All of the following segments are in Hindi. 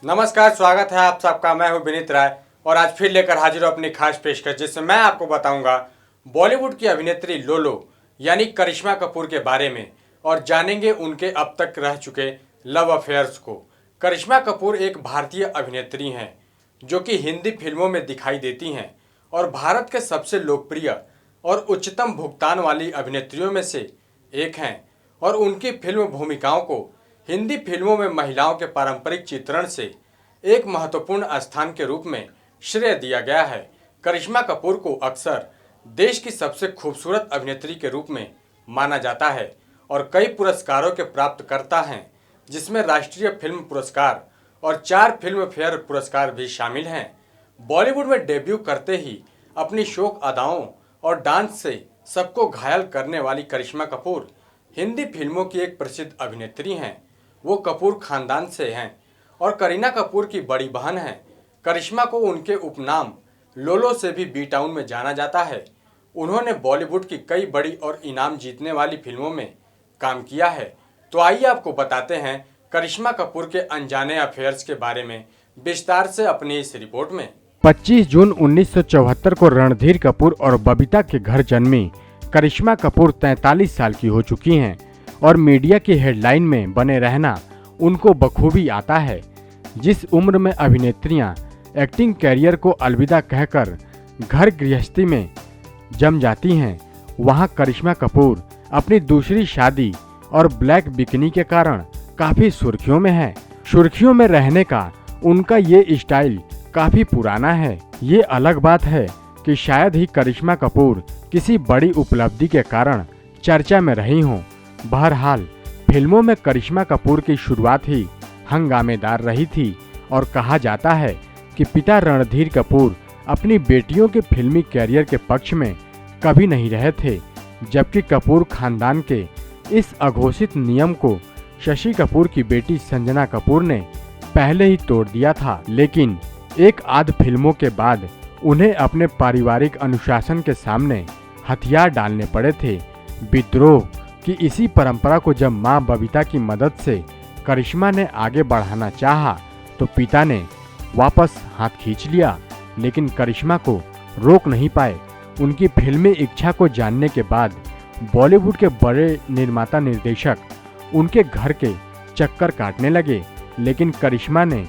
नमस्कार, स्वागत है आप सबका। मैं हूं विनीत राय और आज फिर लेकर हाजिर हूं अपनी खास पेशकश, जिसमें मैं आपको बताऊंगा बॉलीवुड की अभिनेत्री लोलो यानी करिश्मा कपूर के बारे में और जानेंगे उनके अब तक रह चुके लव अफेयर्स को। करिश्मा कपूर एक भारतीय अभिनेत्री हैं जो कि हिंदी फिल्मों में दिखाई देती हैं और भारत के सबसे लोकप्रिय और उच्चतम भुगतान वाली अभिनेत्रियों में से एक हैं और उनकी फिल्म भूमिकाओं को हिंदी फिल्मों में महिलाओं के पारंपरिक चित्रण से एक महत्वपूर्ण स्थान के रूप में श्रेय दिया गया है। करिश्मा कपूर को अक्सर देश की सबसे खूबसूरत अभिनेत्री के रूप में माना जाता है और कई पुरस्कारों के प्राप्तकर्ता हैं, जिसमें राष्ट्रीय फिल्म पुरस्कार और 4 फिल्म फेयर पुरस्कार भी शामिल हैं। बॉलीवुड में डेब्यू करते ही अपनी शोक अदाओं और डांस से सबको घायल करने वाली करिश्मा कपूर हिंदी फिल्मों की एक प्रसिद्ध अभिनेत्री हैं। वो कपूर खानदान से हैं और करीना कपूर की बड़ी बहन हैं। करिश्मा को उनके उपनाम लोलो से भी बी टाउन में जाना जाता है। उन्होंने बॉलीवुड की कई बड़ी और इनाम जीतने वाली फिल्मों में काम किया है। तो आइए आपको बताते हैं करिश्मा कपूर के अनजाने अफेयर्स के बारे में विस्तार से अपनी इस रिपोर्ट में। 25 जून 1974 को रणधीर कपूर और बबीता के घर जन्मी करिश्मा कपूर 43 साल की हो चुकी हैं और मीडिया की हेडलाइन में बने रहना उनको बखूबी आता है। जिस उम्र में अभिनेत्रियां एक्टिंग कैरियर को अलविदा कहकर घर गृहस्थी में जम जाती हैं, वहां करिश्मा कपूर अपनी दूसरी शादी और ब्लैक बिकिनी के कारण काफी सुर्खियों में है। सुर्खियों में रहने का उनका ये स्टाइल काफी पुराना है। ये अलग बात है कि शायद ही करिश्मा कपूर किसी बड़ी उपलब्धि के कारण चर्चा में रही हों। बहरहाल फिल्मों में करिश्मा कपूर की शुरुआत ही हंगामेदार रही थी और कहा जाता है कि पिता रणधीर कपूर अपनी बेटियों के फिल्मी कैरियर के पक्ष में कभी नहीं रहे थे, जबकि कपूर खानदान के इस अघोषित नियम को शशि कपूर की बेटी संजना कपूर ने पहले ही तोड़ दिया था। लेकिन एक आध फिल्मों के बाद उन्हें अपने पारिवारिक अनुशासन के सामने हथियार डालने पड़े थे। विद्रोह की इसी परंपरा को जब मां बबीता की मदद से करिश्मा ने आगे बढ़ाना चाहा तो पिता ने वापस हाथ खींच लिया, लेकिन करिश्मा को रोक नहीं पाए। उनकी फिल्मी इच्छा को जानने के बाद बॉलीवुड के बड़े निर्माता निर्देशक उनके घर के चक्कर काटने लगे, लेकिन करिश्मा ने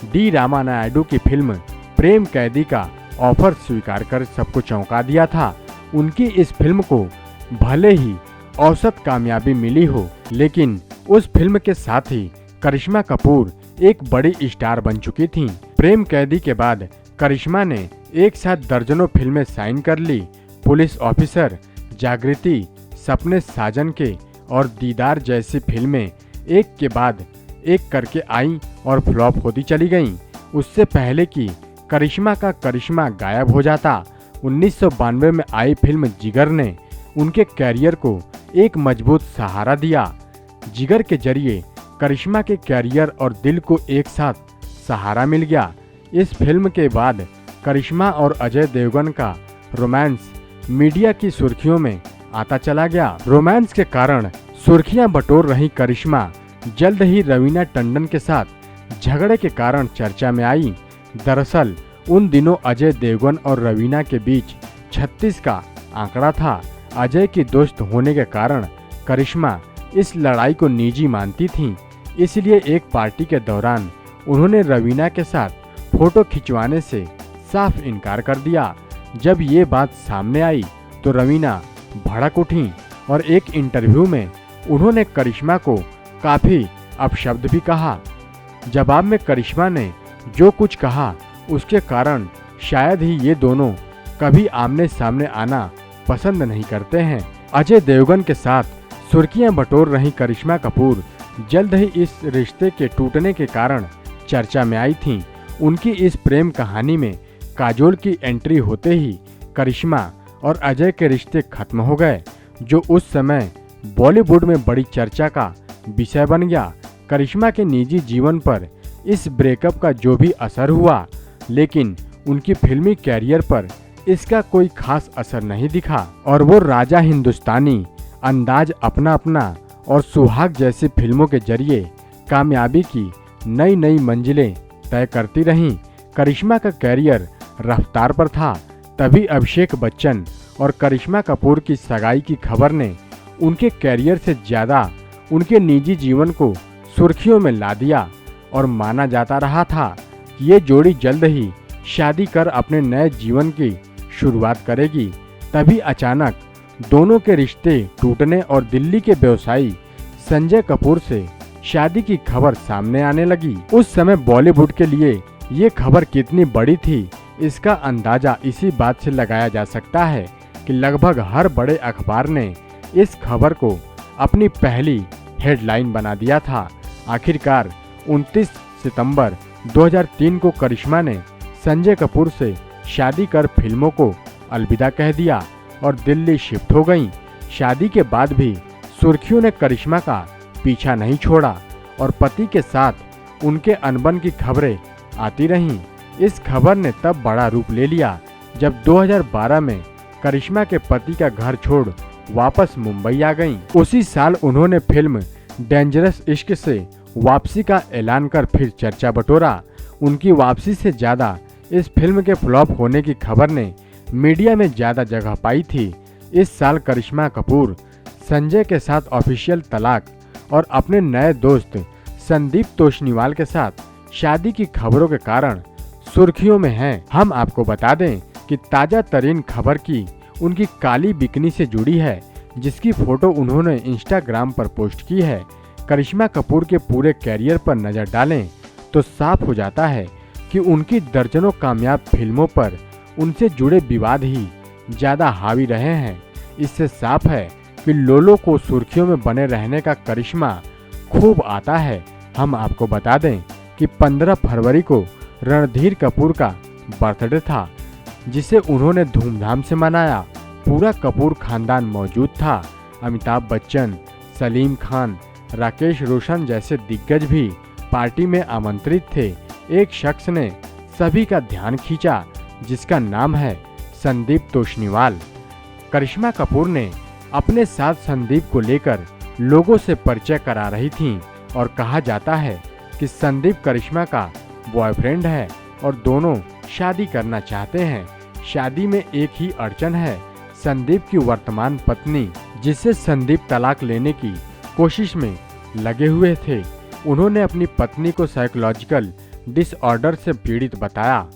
डी रामानायडू की फिल्म प्रेम कैदी का ऑफर स्वीकार कर सबको चौंका दिया था। उनकी इस फिल्म को भले ही औसत कामयाबी मिली हो, लेकिन उस फिल्म के साथ ही करिश्मा कपूर एक बड़ी स्टार बन चुकी थीं। प्रेम कैदी के बाद करिश्मा ने एक साथ दर्जनों फिल्में साइन कर ली। पुलिस ऑफिसर, जागृति, सपने साजन के और दीदार जैसी फिल्में एक के बाद एक करके आईं और फ्लॉप होती चली गईं। उससे पहले कि करिश्मा का करिश्मा गायब हो जाता, 1992 में आई फिल्म जिगर ने उनके कैरियर को एक मजबूत सहारा दिया। जिगर के जरिए करिश्मा के कैरियर और दिल को एक साथ सहारा मिल गया। इस फिल्म के बाद करिश्मा और अजय देवगन का रोमांस मीडिया की सुर्खियों में आता चला गया। रोमांस के कारण सुर्खियां बटोर रही करिश्मा जल्द ही रवीना टंडन के साथ झगड़े के कारण चर्चा में आई। दरअसल उन दिनों अजय देवगन और रवीना के बीच 36 का आंकड़ा था। अजय की दोस्त होने के कारण करिश्मा इस लड़ाई को निजी मानती थीं, इसलिए एक पार्टी के दौरान उन्होंने रवीना के साथ फोटो खिंचवाने से साफ इनकार कर दिया। जब ये बात सामने आई तो रवीना भड़क उठीं और एक इंटरव्यू में उन्होंने करिश्मा को काफी अपशब्द भी कहा। जवाब में करिश्मा ने जो कुछ कहा उसके कारण शायद ही ये दोनों कभी आमने सामने आना पसंद नहीं करते हैं। अजय देवगन के साथ सुर्खियां बटोर रही करिश्मा कपूर जल्द ही इस रिश्ते के टूटने के कारण चर्चा में आई थीं। उनकी इस प्रेम कहानी में काजोल की एंट्री होते ही करिश्मा और अजय के रिश्ते खत्म हो गए, जो उस समय बॉलीवुड में बड़ी चर्चा का विषय बन गया। करिश्मा के निजी जीवन पर इस ब्रेकअप का जो भी असर हुआ, लेकिन उनकी फिल्मी कैरियर पर इसका कोई खास असर नहीं दिखा और वो राजा हिंदुस्तानी, अंदाज अपना अपना और सुहाग जैसी फिल्मों के जरिए कामयाबी की नई नई मंजिलें तय करती रहीं। करिश्मा का कैरियर रफ्तार पर था। तभी अभिषेक बच्चन और करिश्मा कपूर की सगाई की खबर ने उनके कैरियर से ज़्यादा उनके निजी जीवन को सुर्खियों में ला दिया और माना जाता रहा था कि ये जोड़ी जल्द ही शादी कर अपने नए जीवन की शुरुआत करेगी। तभी अचानक दोनों के रिश्ते टूटने और दिल्ली के व्यवसायी संजय कपूर से शादी की खबर सामने आने लगी। उस समय बॉलीवुड के लिए ये खबर कितनी बड़ी थी, इसका अंदाजा इसी बात से लगाया जा सकता है कि लगभग हर बड़े अखबार ने इस खबर को अपनी पहली हेडलाइन बना दिया था। आखिरकार 29 सितंबर 2003 को करिश्मा ने संजय कपूर से शादी कर फिल्मों को अलविदा कह दिया और दिल्ली शिफ्ट हो गईं। शादी के बाद भी सुर्खियों ने करिश्मा का पीछा नहीं छोड़ा और पति के साथ उनके अनबन की खबरें आती रहीं। इस खबर ने तब बड़ा रूप ले लिया जब 2012 में करिश्मा के पति का घर छोड़ वापस मुंबई आ गईं। उसी साल उन्होंने फिल्म डेंजरस इश्क से वापसी का ऐलान कर फिर चर्चा बटोरा। उनकी वापसी से ज़्यादा इस फिल्म के फ्लॉप होने की खबर ने मीडिया में ज़्यादा जगह पाई थी। इस साल करिश्मा कपूर संजय के साथ ऑफिशियल तलाक और अपने नए दोस्त संदीप तोषनीवाल के साथ शादी की खबरों के कारण सुर्खियों में हैं। हम आपको बता दें कि ताज़ा तरीन खबर की उनकी काली बिकनी से जुड़ी है, जिसकी फोटो उन्होंने इंस्टाग्राम पर पोस्ट की है। करिश्मा कपूर के पूरे कैरियर पर नज़र डालें तो साफ हो जाता है कि उनकी दर्जनों कामयाब फिल्मों पर उनसे जुड़े विवाद ही ज़्यादा हावी रहे हैं। इससे साफ है कि लोलो को सुर्खियों में बने रहने का करिश्मा खूब आता है। हम आपको बता दें कि 15 फरवरी को रणधीर कपूर का बर्थडे था, जिसे उन्होंने धूमधाम से मनाया। पूरा कपूर खानदान मौजूद था। अमिताभ बच्चन, सलीम खान, राकेश रोशन जैसे दिग्गज भी पार्टी में आमंत्रित थे। एक शख्स ने सभी का ध्यान खींचा, जिसका नाम है संदीप तोषनीवाल। करिश्मा कपूर ने अपने साथ संदीप को लेकर लोगों से परिचय करा रही थीं और कहा जाता है कि संदीप करिश्मा का बॉयफ्रेंड है और दोनों शादी करना चाहते हैं। शादी में एक ही अड़चन है, संदीप की वर्तमान पत्नी, जिससे संदीप तलाक लेने की कोशिश में लगे हुए थे। उन्होंने अपनी पत्नी को साइकोलॉजिकल डिसऑर्डर से पीड़ित बताया।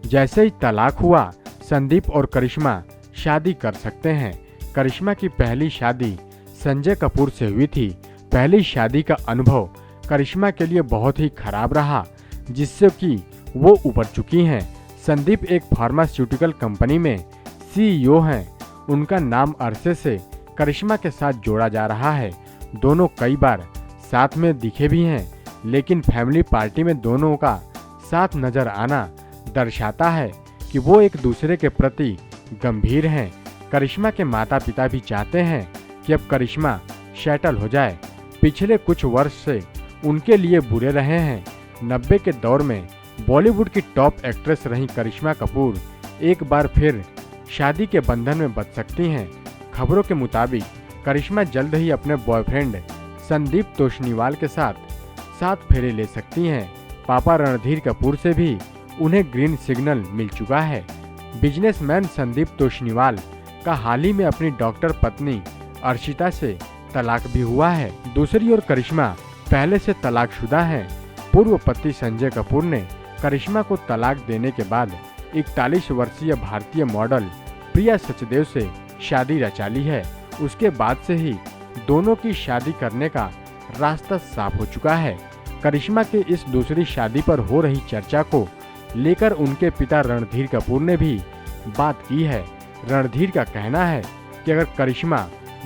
जैसे ही तलाक हुआ, संदीप और करिश्मा शादी कर सकते हैं। करिश्मा की पहली शादी संजय कपूर से हुई थी। पहली शादी का अनुभव करिश्मा के लिए बहुत ही खराब रहा, जिससे कि वो उबर चुकी हैं। संदीप एक फार्मास्यूटिकल कंपनी में CEO हैं। उनका नाम अरसे से करिश्मा के साथ जोड़ा जा रहा है। दोनों कई बार साथ में दिखे भी हैं, लेकिन फैमिली पार्टी में दोनों का साथ नजर आना दर्शाता है कि वो एक दूसरे के प्रति गंभीर हैं। करिश्मा के माता पिता भी चाहते हैं कि अब करिश्मा सेटल हो जाए। पिछले कुछ वर्ष से उनके लिए बुरे रहे हैं। 90 के दौर में बॉलीवुड की टॉप एक्ट्रेस रही करिश्मा कपूर एक बार फिर शादी के बंधन में बंध सकती हैं। खबरों के मुताबिक करिश्मा जल्द ही अपने बॉयफ्रेंड संदीप तोषनीवाल के साथ 7 फेरे ले सकती हैं। पापा रणधीर कपूर से भी उन्हें ग्रीन सिग्नल मिल चुका है। बिजनेसमैन संदीप तोषनीवाल का हाल ही में अपनी डॉक्टर पत्नी अर्शिता से तलाक भी हुआ है। दूसरी ओर करिश्मा पहले से तलाकशुदा हैं। पूर्व पति संजय कपूर ने करिश्मा को तलाक देने के बाद 41 वर्षीय भारतीय मॉडल प्रिया सचदेव से शादी रचा ली है। उसके बाद से ही दोनों की शादी करने का रास्ता साफ हो चुका है। करिश्मा के इस दूसरी शादी पर हो रही चर्चा को लेकर उनके पिता रणधीर कपूर ने भी बात की है। रणधीर का कहना है कि अगर करिश्मा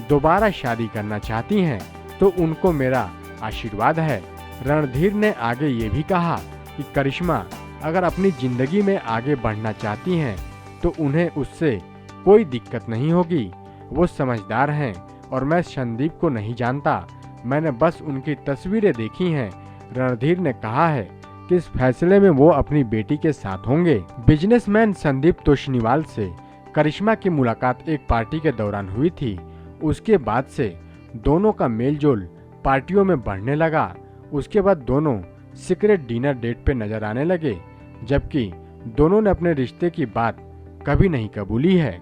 दोबारा शादी करना चाहती हैं तो उनको मेरा आशीर्वाद है। रणधीर ने आगे ये भी कहा कि करिश्मा अगर अपनी जिंदगी में आगे बढ़ना चाहती हैं तो उन्हें उससे कोई दिक्कत नहीं होगी। वो समझदार हैं और मैं संदीप को नहीं जानता, मैंने बस उनकी तस्वीरें देखी हैं। रणधीर ने कहा है कि इस फैसले में वो अपनी बेटी के साथ होंगे। बिजनेसमैन संदीप तोषनीवाल से करिश्मा की मुलाकात एक पार्टी के दौरान हुई थी। उसके बाद से दोनों का मेलजोल पार्टियों में बढ़ने लगा। उसके बाद दोनों सीक्रेट डिनर डेट पे नजर आने लगे, जबकि दोनों ने अपने रिश्ते की बात कभी नहीं कबूली है।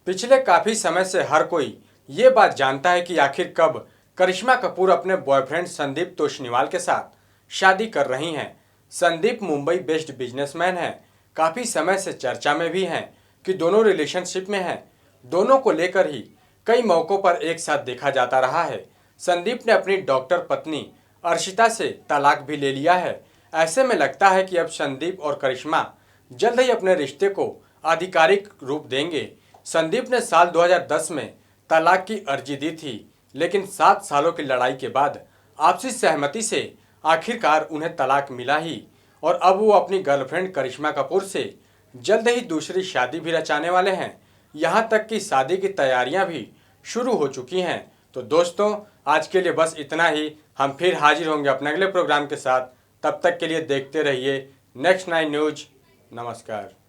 पिछले काफी समय से हर कोई ये बात जानता है कि आखिर कब करिश्मा कपूर अपने बॉयफ्रेंड संदीप तोषनीवाल के साथ शादी कर रही हैं। संदीप मुंबई बेस्ड बिजनेसमैन हैं, काफी समय से चर्चा में भी हैं कि दोनों रिलेशनशिप में हैं। दोनों को लेकर ही कई मौकों पर एक साथ देखा जाता रहा है। संदीप ने अपनी डॉक्टर पत्नी अर्शिता से तलाक भी ले लिया है। ऐसे में लगता है कि अब संदीप और करिश्मा जल्द ही अपने रिश्ते को आधिकारिक रूप देंगे। संदीप ने साल 2010 में तलाक की अर्जी दी थी, लेकिन 7 सालों की लड़ाई के बाद आपसी सहमति से आखिरकार उन्हें तलाक मिला ही, और अब वो अपनी गर्लफ्रेंड करिश्मा कपूर से जल्द ही दूसरी शादी भी रचाने वाले हैं। यहाँ तक कि शादी की तैयारियां भी शुरू हो चुकी हैं। तो दोस्तों, आज के लिए बस इतना ही। हम फिर हाजिर होंगे अपने अगले प्रोग्राम के साथ। तब तक के लिए देखते रहिए नेक्स्ट 9 न्यूज। नमस्कार।